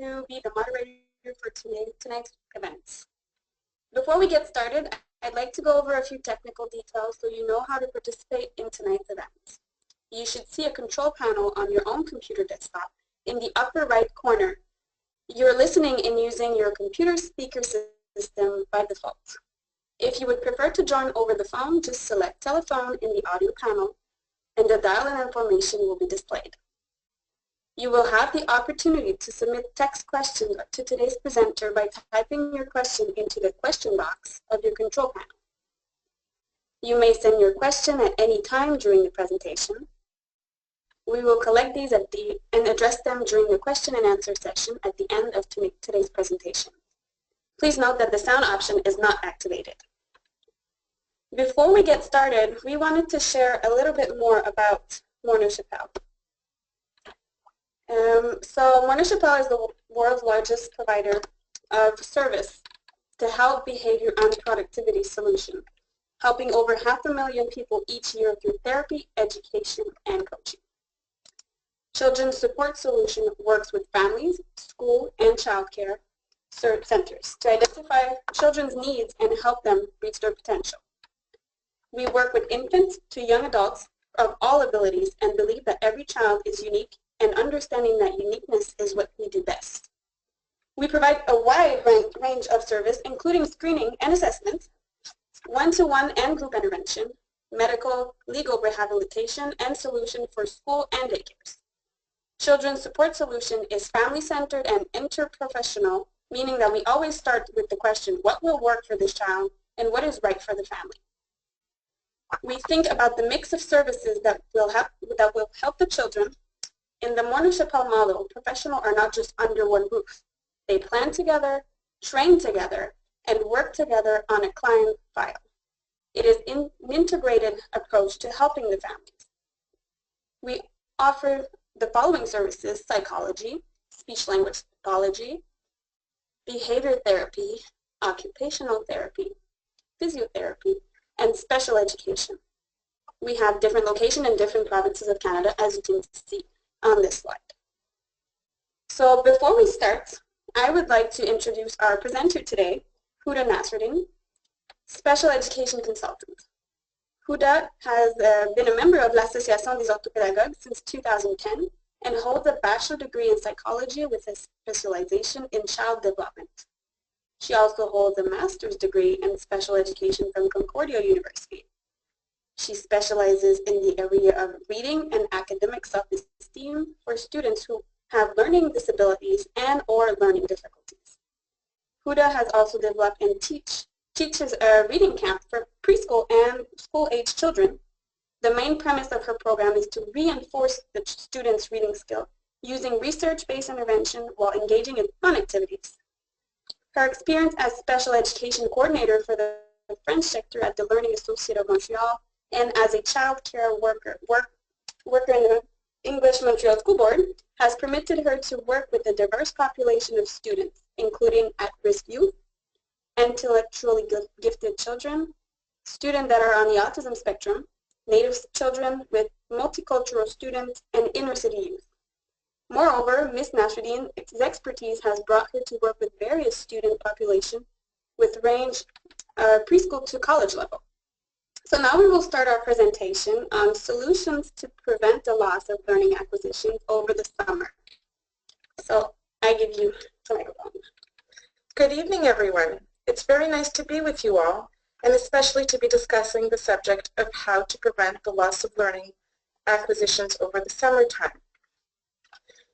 to be the moderator for tonight's events. Before we get started, I'd like to go over a few technical details so you know how to participate in tonight's event. You should see a control panel on your own computer desktop in the upper right corner. You're listening and using your computer speaker system by default. If you would prefer to join over the phone, just select telephone in the audio panel and the dial-in information will be displayed. You will have the opportunity to submit text questions to today's presenter by typing your question into the question box of your control panel. You may send your question at any time during the presentation. We will collect these and address them during the question and answer session at the end of today's presentation. Please note that the sound option is not activated. Before we get started, we wanted to share a little bit more about Morneau Shepell. So Morneau Shepell is the world's largest provider of service to health, behavior, and productivity solution, helping over 500,000 people each year through therapy, education, and coaching. Children's Support Solution works with families, school, and child care centers to identify children's needs and help them reach their potential. We work with infants to young adults of all abilities and believe that every child is unique, and understanding that uniqueness is what we do best. We provide a wide range of service, including screening and assessment, one-to-one and group intervention, medical, legal rehabilitation, and solution for school and daycares. Children's Support Solution is family-centered and interprofessional, meaning that we always start with the question, what will work for this child and what is right for the family? We think about the mix of services that will help the children. In the Morneau Shepell model, professionals are not just under one roof. They plan together, train together, and work together on a client file. It is an integrated approach to helping the families. We offer the following services: psychology, speech-language pathology, behavior therapy, occupational therapy, physiotherapy, and special education. We have different locations in different provinces of Canada, as you can see on this slide. So before we start, I would like to introduce our presenter today, Huda Nasruddin, Special Education Consultant. Huda has been a member of l'Association des Orthopédagogues since 2010 and holds a bachelor degree in psychology with a specialization in child development. She also holds a master's degree in special education from Concordia University. She specializes in the area of reading and academic self-esteem for students who have learning disabilities and or learning difficulties. Huda has also developed and teaches a reading camp for preschool and school-age children. The main premise of her program is to reinforce the students' reading skill using research-based intervention while engaging in fun activities. Her experience as special education coordinator for the French sector at the Learning Associate of Montreal and as a child care worker in the English Montreal School Board has permitted her to work with a diverse population of students, including at-risk youth, intellectually gifted children, students that are on the autism spectrum, Native children with multicultural students, and inner-city youth. Moreover, Ms. Nasruddin's expertise has brought her to work with various student populations with range preschool to college level. So now we will start our presentation on solutions to prevent the loss of learning acquisitions over the summer. So I give you the microphone. Good evening, everyone. It's very nice to be with you all, and especially to be discussing the subject of how to prevent the loss of learning acquisitions over the summertime.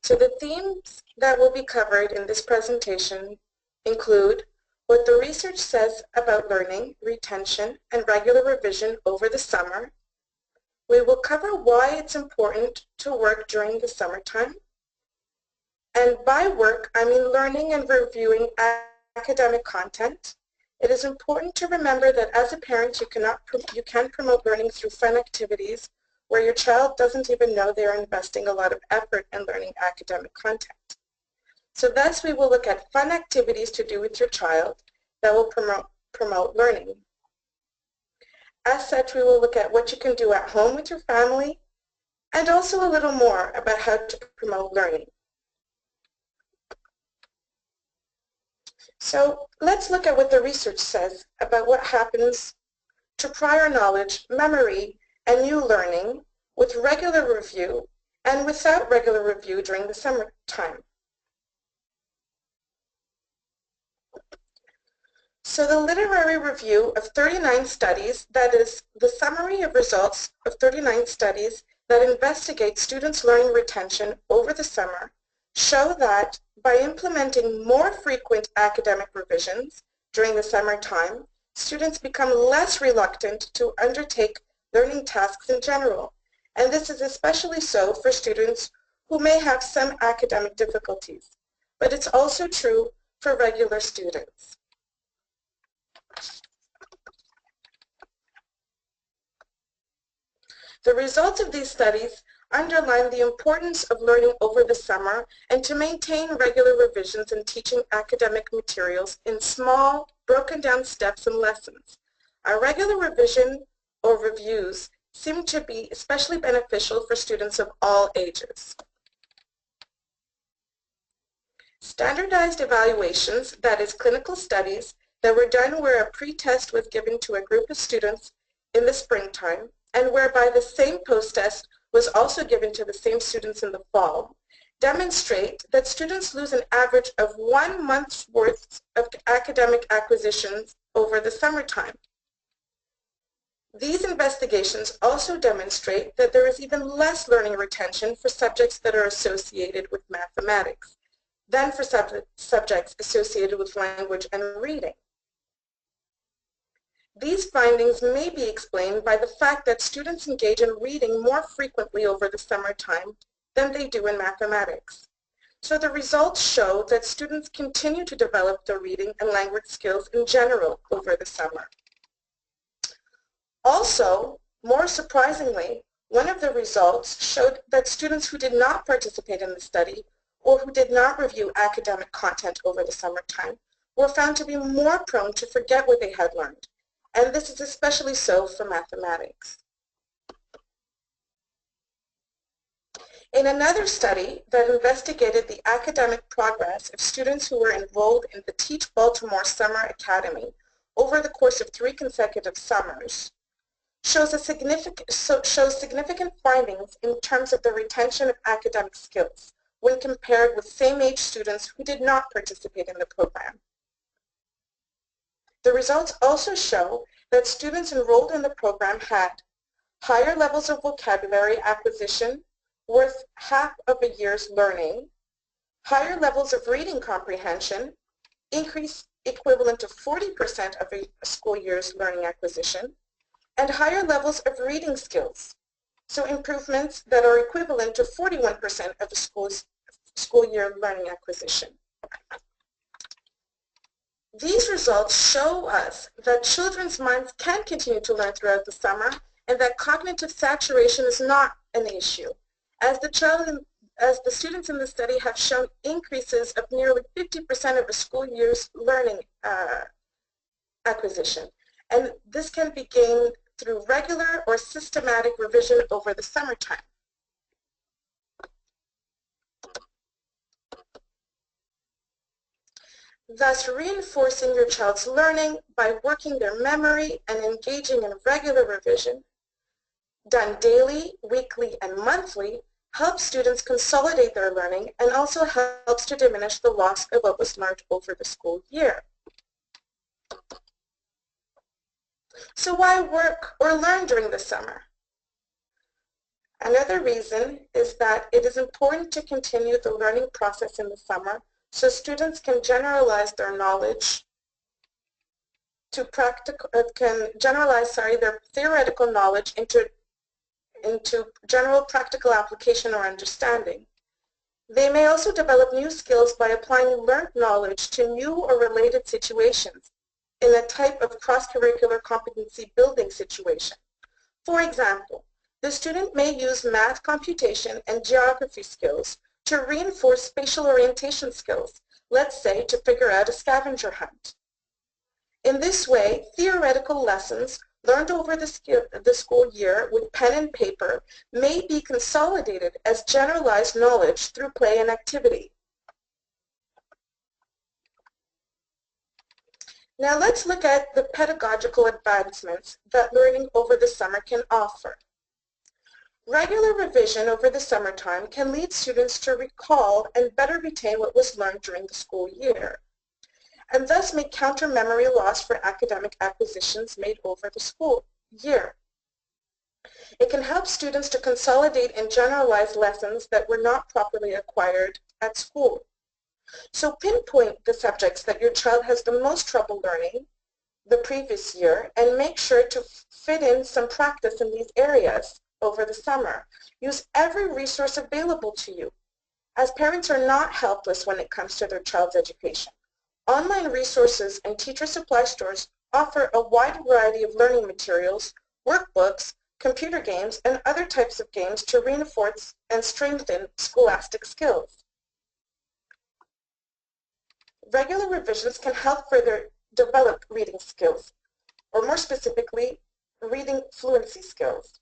So the themes that will be covered in this presentation include what the research says about learning, retention, and regular revision over the summer. We will cover why it's important to work during the summertime. And by work, I mean learning and reviewing academic content. It is important to remember that as a parent, you can promote learning through fun activities where your child doesn't even know they're investing a lot of effort in learning academic content. So thus we will look at fun activities to do with your child that will promote learning. As such, we will look at what you can do at home with your family and also a little more about how to promote learning. So let's look at what the research says about what happens to prior knowledge, memory, and new learning with regular review and without regular review during the summertime. So the literary review of 39 studies, that is the summary of results of 39 studies that investigate students' learning retention over the summer, show that by implementing more frequent academic revisions during the summertime, students become less reluctant to undertake learning tasks in general. And this is especially so for students who may have some academic difficulties. But it's also true for regular students. The results of these studies underline the importance of learning over the summer and to maintain regular revisions in teaching academic materials in small, broken down steps and lessons. A regular revision or reviews seem to be especially beneficial for students of all ages. Standardized evaluations, that is clinical studies, that were done where a pre-test was given to a group of students in the springtime and whereby the same post-test was also given to the same students in the fall, demonstrate that students lose an average of 1 month's worth of academic acquisitions over the summertime. These investigations also demonstrate that there is even less learning retention for subjects that are associated with mathematics than for subjects associated with language and reading. These findings may be explained by the fact that students engage in reading more frequently over the summertime than they do in mathematics. So the results show that students continue to develop their reading and language skills in general over the summer. Also, more surprisingly, one of the results showed that students who did not participate in the study or who did not review academic content over the summertime were found to be more prone to forget what they had learned. And this is especially so for mathematics. In another study that investigated the academic progress of students who were enrolled in the Teach Baltimore Summer Academy over the course of 3 consecutive summers, shows significant findings in terms of the retention of academic skills when compared with same-age students who did not participate in the program. The results also show that students enrolled in the program had higher levels of vocabulary acquisition worth half of a year's learning, higher levels of reading comprehension, increase equivalent to 40% of a school year's learning acquisition, and higher levels of reading skills, so improvements that are equivalent to 41% of a school year learning acquisition. These results show us that children's minds can continue to learn throughout the summer and that cognitive saturation is not an issue, as the students in the study have shown increases of nearly 50% of a school year's learning acquisition. And this can be gained through regular or systematic revision over the summertime. Thus, reinforcing your child's learning by working their memory and engaging in regular revision, done daily, weekly, and monthly, helps students consolidate their learning and also helps to diminish the loss of what was learned over the school year. So why work or learn during the summer? Another reason is that it is important to continue the learning process in the summer so students can generalize their knowledge to their theoretical knowledge into general practical application or understanding. They may also develop new skills by applying learned knowledge to new or related situations in a type of cross-curricular competency building situation. For example, the student may use math computation and geography skills to reinforce spatial orientation skills, let's say to figure out a scavenger hunt. In this way, theoretical lessons learned over the school year with pen and paper may be consolidated as generalized knowledge through play and activity. Now let's look at the pedagogical advancements that learning over the summer can offer. Regular revision over the summertime can lead students to recall and better retain what was learned during the school year, and thus may counter memory loss for academic acquisitions made over the school year. It can help students to consolidate and generalize lessons that were not properly acquired at school. So pinpoint the subjects that your child has the most trouble learning the previous year and make sure to fit in some practice in these areas over the summer. Use every resource available to you, as parents are not helpless when it comes to their child's education. Online resources and teacher supply stores offer a wide variety of learning materials, workbooks, computer games, and other types of games to reinforce and strengthen scholastic skills. Regular revisions can help further develop reading skills, or more specifically, reading fluency skills.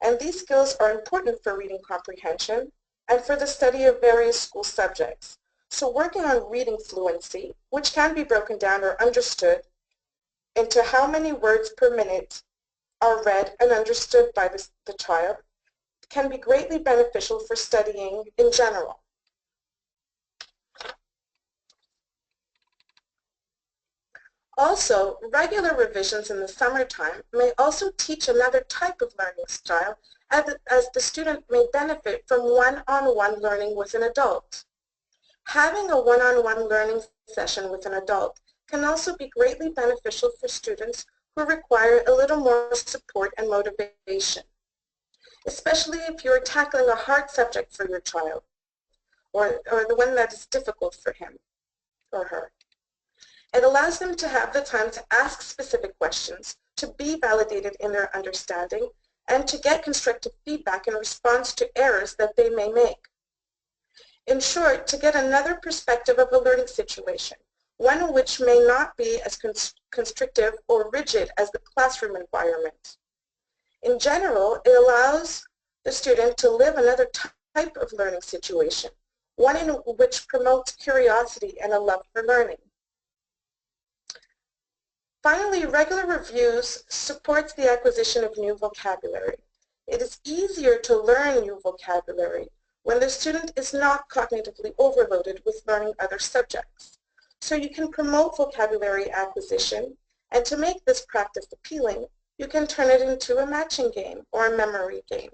And these skills are important for reading comprehension and for the study of various school subjects. So working on reading fluency, which can be broken down or understood into how many words per minute are read and understood by the child, can be greatly beneficial for studying in general. Also, regular revisions in the summertime may also teach another type of learning style, as the student may benefit from one-on-one learning with an adult. Having a one-on-one learning session with an adult can also be greatly beneficial for students who require a little more support and motivation, especially if you're tackling a hard subject for your child or the one that is difficult for him or her. It allows them to have the time to ask specific questions, to be validated in their understanding, and to get constructive feedback in response to errors that they may make. In short, to get another perspective of a learning situation, one which may not be as constrictive or rigid as the classroom environment. In general, it allows the student to live another type of learning situation, one in which promotes curiosity and a love for learning. Finally, regular reviews supports the acquisition of new vocabulary. It is easier to learn new vocabulary when the student is not cognitively overloaded with learning other subjects. So you can promote vocabulary acquisition, and to make this practice appealing, you can turn it into a matching game or a memory game.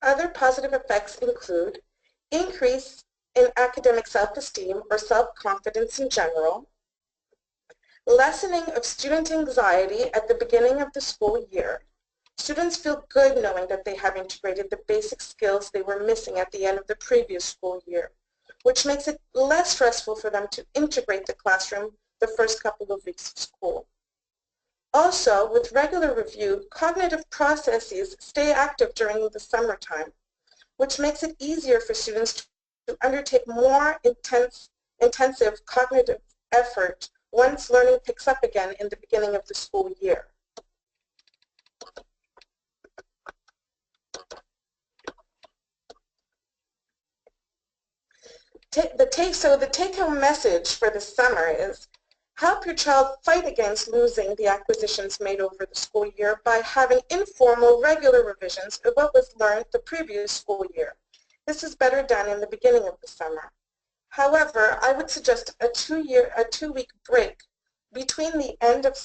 Other positive effects include increase in academic self-esteem or self-confidence in general, lessening of student anxiety at the beginning of the school year. Students feel good knowing that they have integrated the basic skills they were missing at the end of the previous school year, which makes it less stressful for them to integrate the classroom the first couple of weeks of school. Also, with regular review, cognitive processes stay active during the summertime, which makes it easier for students to undertake more intensive cognitive effort once learning picks up again in the beginning of the school year. The take-home message for the summer is help your child fight against losing the acquisitions made over the school year by having informal, regular revisions of what was learned the previous school year. This is better done in the beginning of the summer. However, I would suggest a two-week break between the end of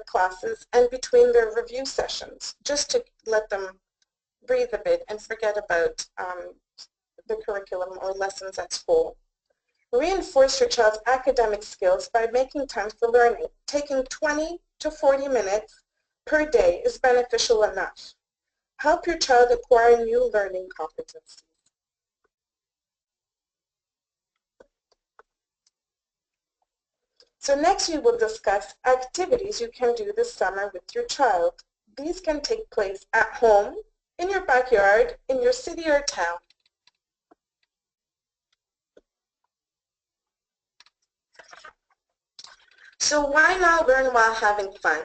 classes and between their review sessions, just to let them breathe a bit and forget about the curriculum or lessons at school. Reinforce your child's academic skills by making time for learning. Taking 20 to 40 minutes per day is beneficial enough. Help your child acquire new learning competencies. So next we will discuss activities you can do this summer with your child. These can take place at home, in your backyard, in your city or town. So why not learn while having fun?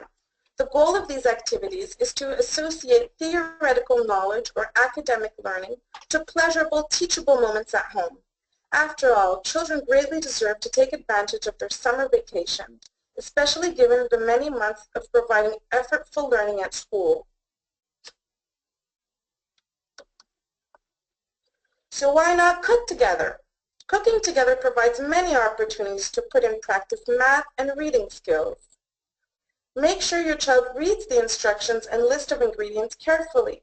The goal of these activities is to associate theoretical knowledge or academic learning to pleasurable, teachable moments at home. After all, children greatly deserve to take advantage of their summer vacation, especially given the many months of providing effortful learning at school. So why not cook together? Cooking together provides many opportunities to put in practice math and reading skills. Make sure your child reads the instructions and list of ingredients carefully,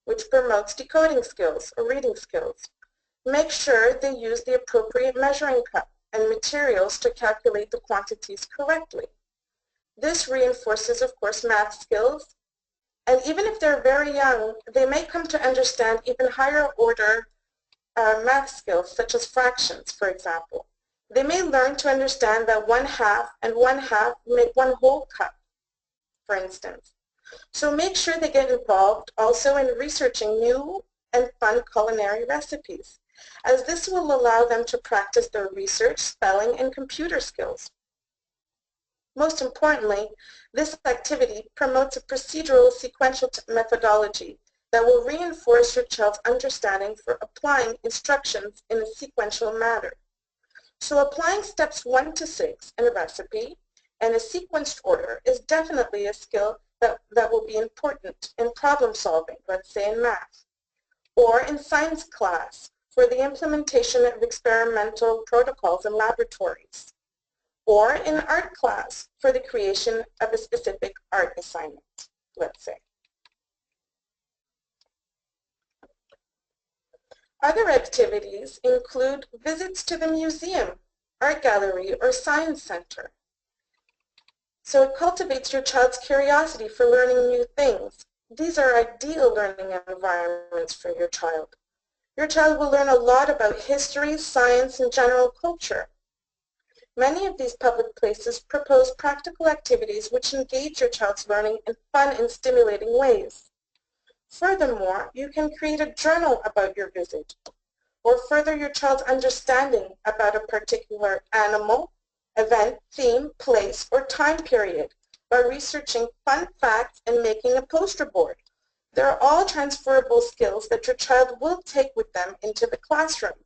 which promotes decoding skills or reading skills. Make sure they use the appropriate measuring cup and materials to calculate the quantities correctly. This reinforces, of course, math skills, and even if they're very young, they may come to understand even higher order math skills, such as fractions, for example. They may learn to understand that 1/2 and 1/2 make 1 whole cup, for instance. So make sure they get involved also in researching new and fun culinary recipes, as this will allow them to practice their research, spelling, and computer skills. Most importantly, this activity promotes a procedural sequential methodology that will reinforce your child's understanding for applying instructions in a sequential manner. So applying steps 1 to 6 in a recipe and a sequenced order is definitely a skill that will be important in problem solving, let's say in math, or in science class for the implementation of experimental protocols in laboratories, or in art class for the creation of a specific art assignment, let's say. Other activities include visits to the museum, art gallery, or science center. So it cultivates your child's curiosity for learning new things. These are ideal learning environments for your child. Your child will learn a lot about history, science, and general culture. Many of these public places propose practical activities which engage your child's learning in fun and stimulating ways. Furthermore, you can create a journal about your visit, or further your child's understanding about a particular animal, event, theme, place, or time period by researching fun facts and making a poster board. They're all transferable skills that your child will take with them into the classroom.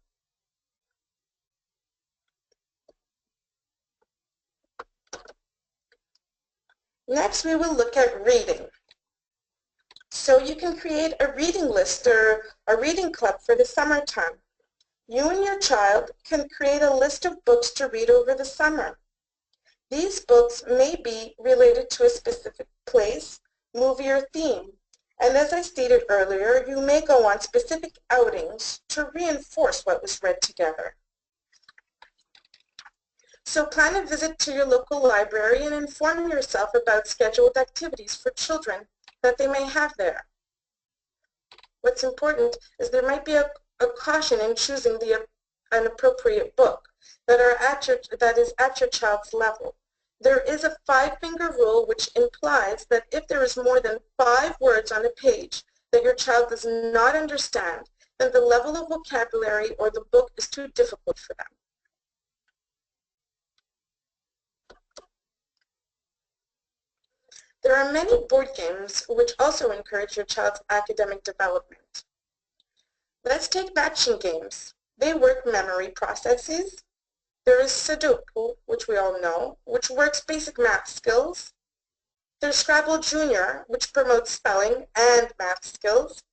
Next, we will look at reading. So you can create a reading list or a reading club for the summertime. You and your child can create a list of books to read over the summer. These books may be related to a specific place, movie, or theme. And as I stated earlier, you may go on specific outings to reinforce what was read together. So plan a visit to your local library and inform yourself about scheduled activities for children that they may have there. What's important is there might be a caution in choosing an appropriate book that is at your child's level. There is a 5-finger rule which implies that if there is more than 5 words on a page that your child does not understand, then the level of vocabulary or the book is too difficult for them. There are many board games which also encourage your child's academic development. Let's take matching games. They work memory processes. There is Sudoku, which we all know, which works basic math skills. There's Scrabble Junior, which promotes spelling and math skills.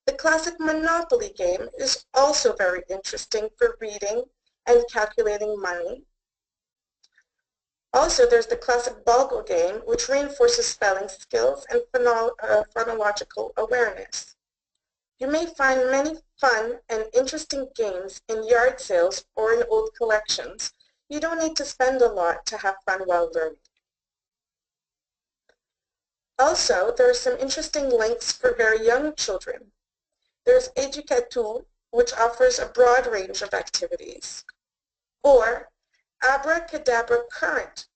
The classic Monopoly game is also very interesting for reading and calculating money. Also, there's the classic Balgo game, which reinforces spelling skills and phonological awareness. You may find many fun and interesting games in yard sales or in old collections. You don't need to spend a lot to have fun while learning. Also, there are some interesting links for very young children. There's Educatu, which offers a broad range of activities, or Abracadabra Current,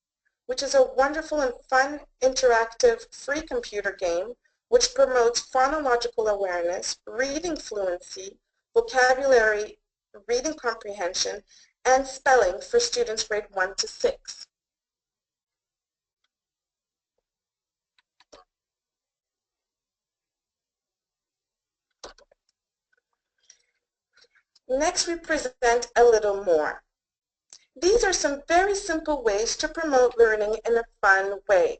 which is a wonderful and fun, interactive, free computer game which promotes phonological awareness, reading fluency, vocabulary, reading comprehension, and spelling for students grade 1 to 6. Next, we present a little more. These are some very simple ways to promote learning in a fun way.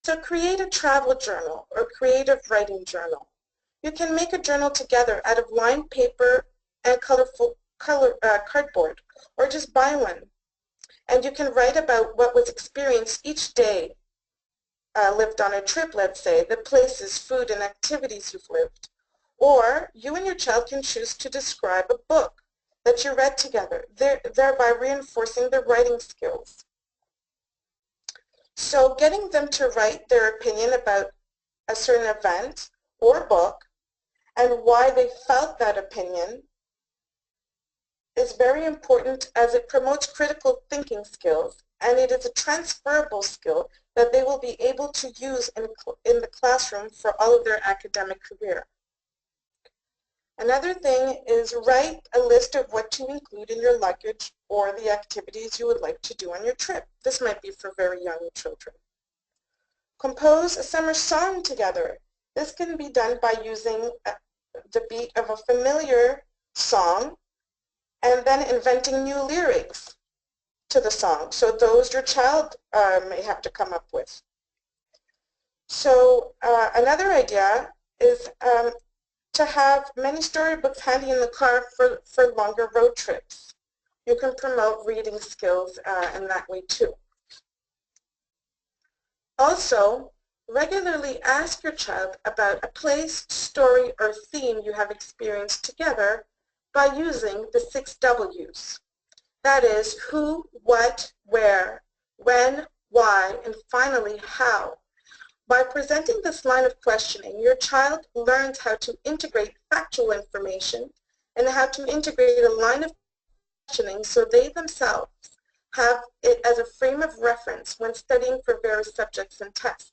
So create a travel journal or creative writing journal. You can make a journal together out of lined paper and colorful cardboard, or just buy one. And you can write about what was experienced each day, lived on a trip, let's say, the places, food, and activities you've lived. Or you and your child can choose to describe a book that you read together, thereby reinforcing their writing skills. So getting them to write their opinion about a certain event or book and why they felt that opinion is very important, as it promotes critical thinking skills, and it is a transferable skill that they will be able to use in the classroom for all of their academic career. Another thing is write a list of what to include in your luggage or the activities you would like to do on your trip. This might be for very young children. Compose a summer song together. This can be done by using the beat of a familiar song and then inventing new lyrics to the song. So those your child may have to come up with. So another idea is to have many storybooks handy in the car for longer road trips. You can promote reading skills in that way too. Also, regularly ask your child about a place, story, or theme you have experienced together by using the 6 W's. That is, who, what, where, when, why, and finally, how. By presenting this line of questioning, your child learns how to integrate factual information and how to integrate a line of questioning so they themselves have it as a frame of reference when studying for various subjects and tests.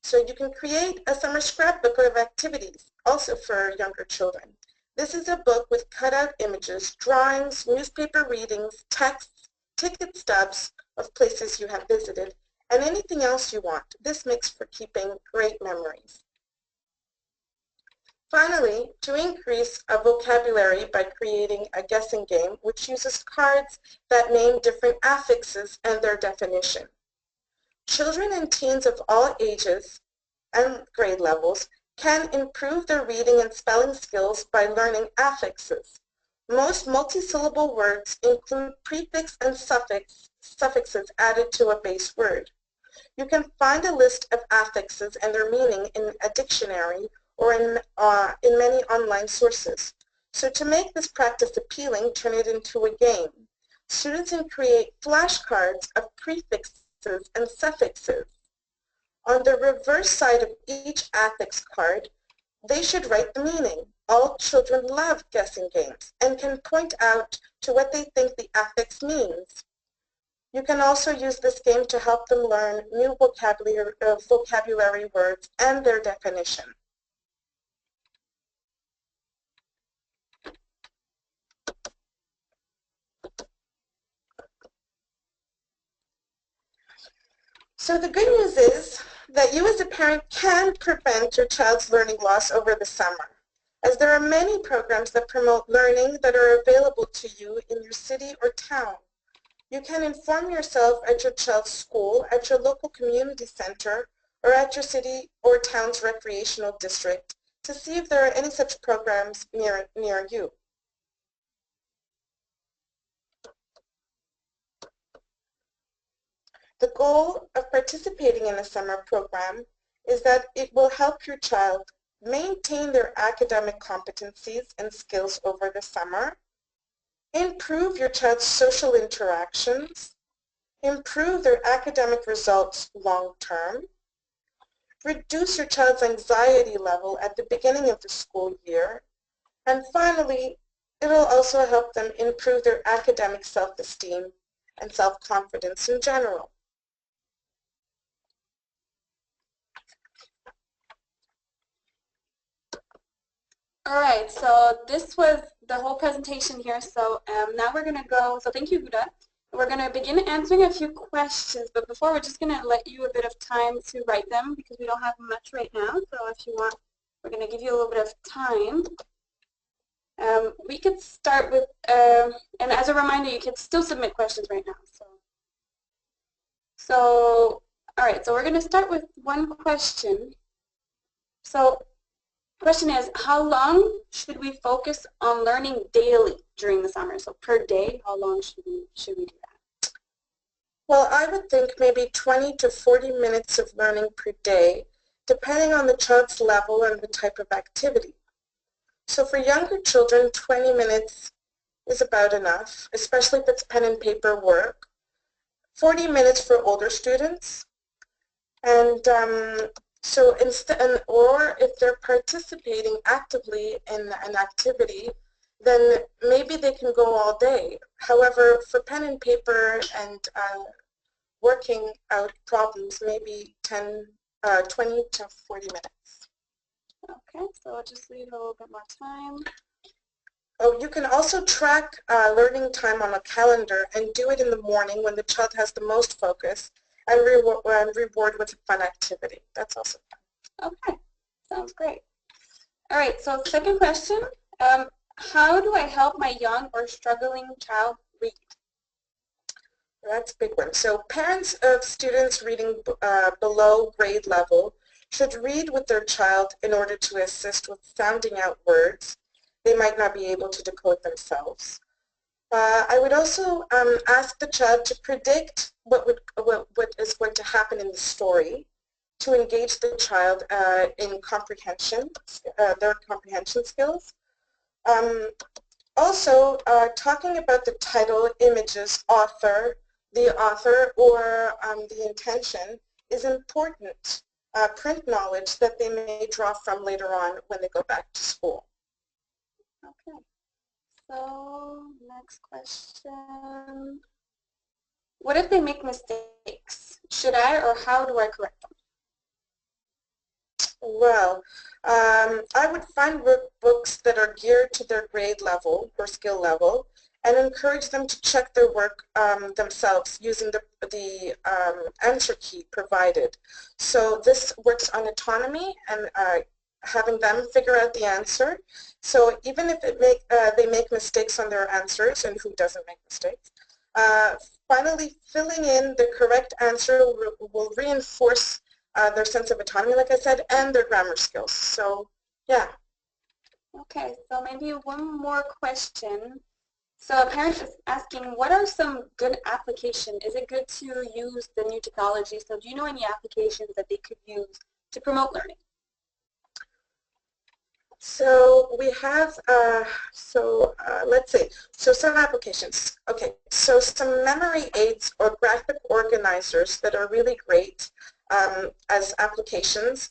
So you can create a summer scrapbook of activities, also for younger children. This is a book with cutout images, drawings, newspaper readings, texts, ticket stubs of places you have visited, and anything else you want. This makes for keeping great memories. Finally, to increase a vocabulary by creating a guessing game which uses cards that name different affixes and their definition. Children and teens of all ages and grade levels can improve their reading and spelling skills by learning affixes. Most multisyllable words include prefix and suffixes added to a base word. You can find a list of affixes and their meaning in a dictionary or in many online sources. So to make this practice appealing, turn it into a game. Students can create flashcards of prefixes and suffixes. On the reverse side of each affix card, they should write the meaning. All children love guessing games and can point out to what they think the affix means. You can also use this game to help them learn new vocabulary words and their definition. So the good news is that you as a parent can prevent your child's learning loss over the summer, as there are many programs that promote learning that are available to you in your city or town. You can inform yourself at your child's school, at your local community center, or at your city or town's recreational district to see if there are any such programs near you. The goal of participating in a summer program is that it will help your child maintain their academic competencies and skills over the summer, improve your child's social interactions, improve their academic results long term, reduce your child's anxiety level at the beginning of the school year, and finally, it will also help them improve their academic self-esteem and self-confidence in general. All right, so this was the whole presentation here. So now we're going to go, so thank you, Huda. We're going to begin answering a few questions, but before we're just going to let you a bit of time to write them because we don't have much right now. So if you want, we're going to give you a little bit of time. We could start with, and as a reminder, you can still submit questions right now. So all right, so we're going to start with one question. So question is, how long should we focus on learning daily during the summer? So per day, how long should we do that? Well, I would think maybe 20 to 40 minutes of learning per day, depending on the child's level and the type of activity. So for younger children, 20 minutes is about enough, especially if it's pen and paper work. 40 minutes for older students. And so instead, or if they're participating actively in an activity, then maybe they can go all day. However, for pen and paper and working out problems, maybe 20 to 40 minutes. Okay, so I'll just leave a little bit more time. Oh, you can also track learning time on a calendar and do it in the morning when the child has the most focus, and reward with a fun activity. That's also fun. Okay, sounds great. All right, so second question, how do I help my young or struggling child read? That's a big one. So parents of students reading below grade level should read with their child in order to assist with sounding out words they might not be able to decode themselves. I would also ask the child to predict what is going to happen in the story to engage the child in comprehension, their comprehension skills. Also, talking about the title, images, the author, or the intention is important print knowledge that they may draw from later on when they go back to school. Okay, so next question. What if they make mistakes? Should I or how do I correct them? Well, I would find workbooks that are geared to their grade level or skill level and encourage them to check their work themselves using the answer key provided. So this works on autonomy and having them figure out the answer. So even if they make mistakes on their answers, and who doesn't make mistakes, finally filling in the correct answer will reinforce their sense of autonomy, like I said, and their grammar skills. So, yeah. Okay, so maybe one more question. So a parent is asking, what are some good applications? Is it good to use the new technology? So do you know any applications that they could use to promote learning? So we have, let's see, so some applications. Okay, so some memory aids or graphic organizers that are really great as applications.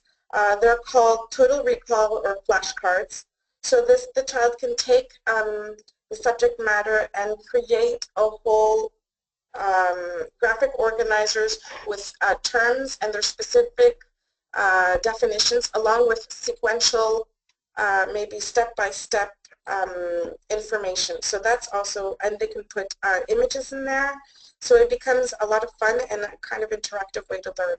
They're called Total Recall or flashcards. So the child can take the subject matter and create a whole graphic organizers with terms and their specific definitions along with sequential maybe step-by-step information. So that's also, and they can put images in there. So it becomes a lot of fun and a kind of interactive way to learn.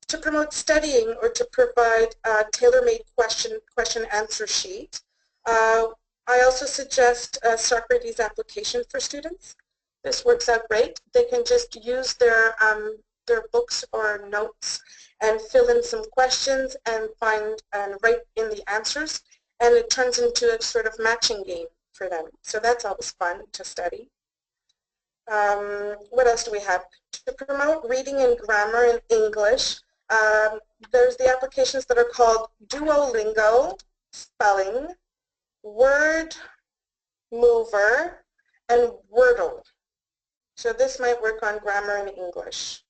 To promote studying or to provide a tailor-made question-answer sheet, I also suggest a Socrates application for students. This works out great. They can just use their books or notes and fill in some questions and write in the answers, and it turns into a sort of matching game for them. So that's always fun to study. What else do we have? To promote reading and grammar in English, there's the applications that are called Duolingo, spelling, Word Mover, and Wordle. So this might work on grammar in English.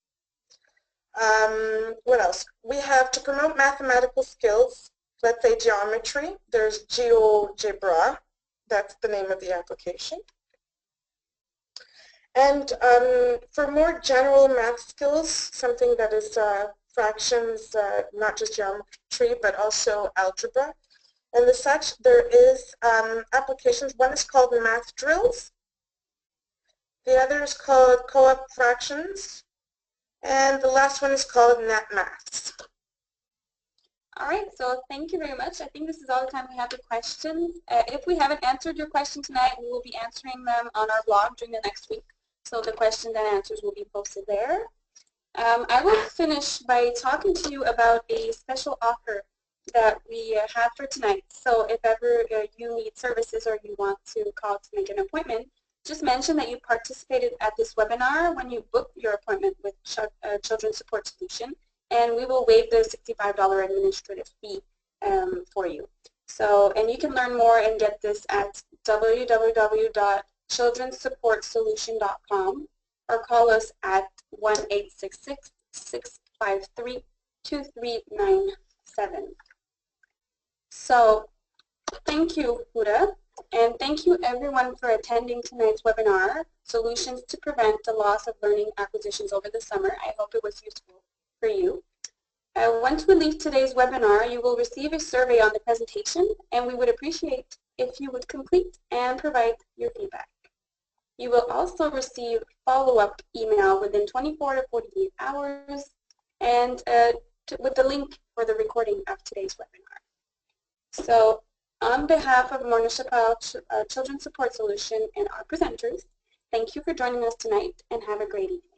What else? We have to promote mathematical skills, let's say geometry. There's GeoGebra. That's the name of the application. And for more general math skills, something that is fractions, not just geometry, but also algebra. And as such, there is applications. One is called Math Drills. The other is called Co-op Fractions. And the last one is called Net Maths. All right, so thank you very much. I think this is all the time we have for questions. If we haven't answered your question tonight, we will be answering them on our blog during the next week. So the questions and answers will be posted there. I will finish by talking to you about a special offer that we have for tonight. So if ever you need services or you want to call to make an appointment, just mention that you participated at this webinar when you book your appointment with Children's Support Solution, and we will waive the $65 administrative fee for you. So, and you can learn more and get this at www.childrensupportsolution.com or call us at 1-866-653-2397. So thank you, Huda, and thank you everyone for attending tonight's webinar, Solutions to Prevent the Loss of Learning Acquisitions Over the Summer. I hope it was useful for you. Once we leave today's webinar, you will receive a survey on the presentation, and we would appreciate if you would complete and provide your feedback. You will also receive follow-up email within 24 to 48 hours and with the link for the recording of today's webinar. So on behalf of Municipal Children's Support Solution and our presenters, thank you for joining us tonight and have a great evening.